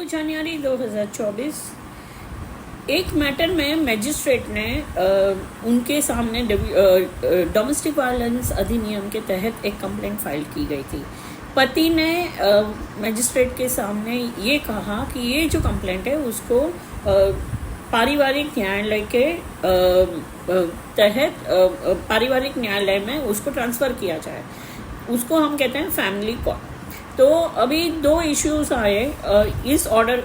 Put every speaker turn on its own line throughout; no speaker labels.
जनवरी 2024 एक मैटर में मैजिस्ट्रेट ने उनके सामने डोमेस्टिक वायलेंस अधिनियम के तहत एक कंप्लेंट फाइल की गई थी। पति ने मैजिस्ट्रेट के सामने ये कहा कि ये जो कंप्लेंट है उसको पारिवारिक न्यायालय के तहत पारिवारिक न्यायालय में उसको ट्रांसफ़र किया जाए। उसको हम कहते हैं फैमिली कोर्ट। तो अभी दो इश्यूज आए इस ऑर्डर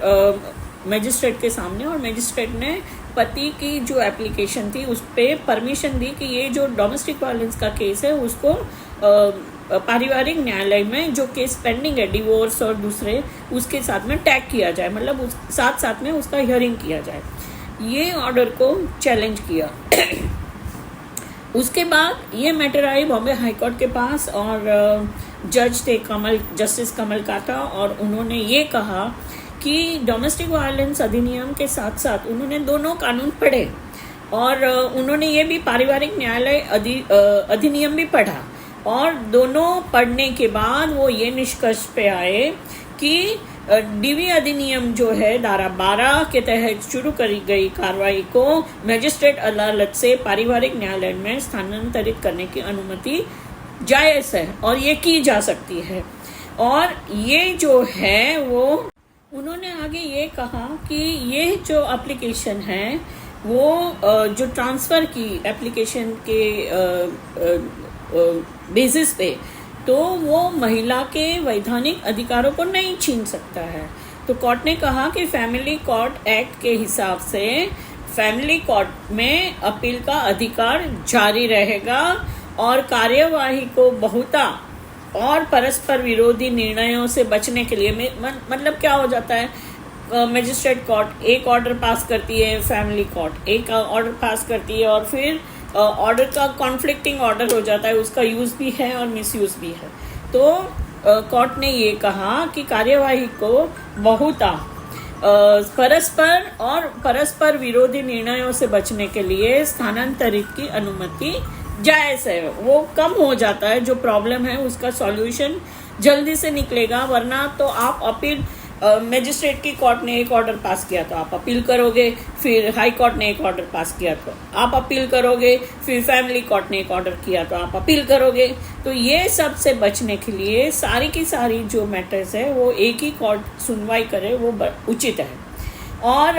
मैजिस्ट्रेट के सामने, और मैजिस्ट्रेट ने पति की जो एप्लीकेशन थी उस पर परमिशन दी कि ये जो डोमेस्टिक वायलेंस का केस है उसको पारिवारिक न्यायालय में जो केस पेंडिंग है डिवोर्स और दूसरे उसके साथ में टैग किया जाए, मतलब उस साथ में उसका हियरिंग किया जाए। ये ऑर्डर को चैलेंज किया। उसके बाद ये matter I Bombay high court के पास, और जज थे जस्टिस कमल काटा, और उन्होंने ये कहा कि डोमेस्टिक वायलेंस अधिनियम के साथ साथ उन्होंने दोनों कानून पढ़े, और उन्होंने ये भी पारिवारिक न्यायालय अधिनियम भी पढ़ा, और दोनों पढ़ने के बाद वो ये निष्कर्ष पे आए कि डीवी अधिनियम जो है धारा 12 के तहत शुरू करी गई कार्रवाई को मजिस्ट्रेट अदालत से पारिवारिक न्यायालय में स्थानांतरित करने की अनुमति जायज़ है और ये की जा सकती है। और ये जो है वो उन्होंने आगे ये कहा कि ये जो एप्लीकेशन है वो जो ट्रांसफ़र की एप्लीकेशन के बेसिस पे, तो वो महिला के वैधानिक अधिकारों को नहीं छीन सकता है। तो कोर्ट ने कहा कि फैमिली कोर्ट एक्ट के हिसाब से फैमिली कोर्ट में अपील का अधिकार जारी रहेगा, और कार्यवाही को बहुता और परस्पर विरोधी निर्णयों से बचने के लिए मतलब क्या हो जाता है, मजिस्ट्रेट कोर्ट एक ऑर्डर पास करती है, फैमिली कोर्ट एक ऑर्डर पास करती है, और फिर ऑर्डर का कॉन्फ्लिक्टिंग ऑर्डर हो जाता है, उसका यूज़ भी है और मिसयूज़ भी है। तो कोर्ट ने ये कहा कि कार्यवाही को बहुता परस्पर विरोधी निर्णयों से बचने के लिए स्थानांतरित की अनुमति जायज़ है। वो कम हो जाता है, जो प्रॉब्लम है उसका सॉल्यूशन जल्दी से निकलेगा, वरना तो आप अपील मजिस्ट्रेट की कोर्ट ने एक ऑर्डर पास किया तो आप अपील करोगे, फिर हाई कोर्ट ने एक ऑर्डर पास किया तो आप अपील करोगे, फिर फैमिली कोर्ट ने एक ऑर्डर किया तो आप अपील करोगे। तो ये सब से बचने के लिए सारी की सारी जो मैटर्स है वो एक ही कोर्ट सुनवाई करे, वो उचित है। और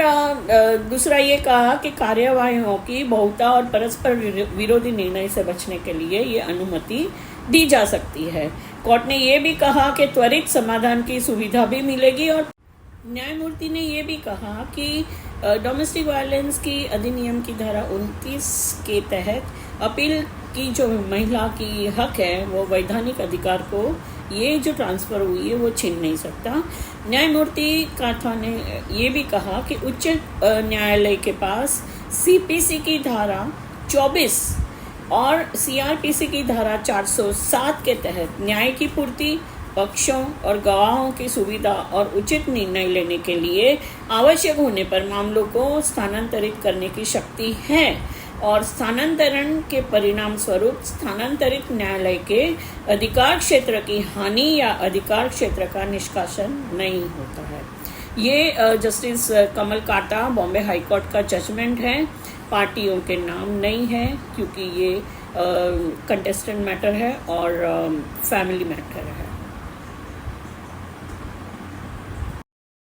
दूसरा ये कहा कि कार्यवाहियों की बहुता और परस्पर विरोधी निर्णय से बचने के लिए ये अनुमति दी जा सकती है। कोर्ट ने ये भी कहा कि त्वरित समाधान की सुविधा भी मिलेगी, और न्यायमूर्ति ने ये भी कहा कि डोमेस्टिक वायलेंस की अधिनियम की धारा 29 के तहत अपील की जो महिला की हक है वो वैधानिक अधिकार को ये जो ट्रांसफ़र हुई है वो छीन नहीं सकता। न्यायमूर्ति काठा ने ये भी कहा कि उच्च न्यायालय के पास सीपीसी की धारा 24 और सीआरपीसी की धारा 407 के तहत न्याय की पूर्ति, पक्षों और गवाहों की सुविधा और उचित निर्णय लेने के लिए आवश्यक होने पर मामलों को स्थानांतरित करने की शक्ति है, और स्थानांतरण के परिणाम स्वरूप स्थानांतरित न्यायालय के अधिकार क्षेत्र की हानि या अधिकार क्षेत्र का निष्कासन नहीं होता है। ये जस्टिस कमल काटा बॉम्बे हाई कोर्ट का जजमेंट है। पार्टियों के नाम नहीं है क्योंकि ये कंटेस्टेंट मैटर है और फैमिली मैटर है।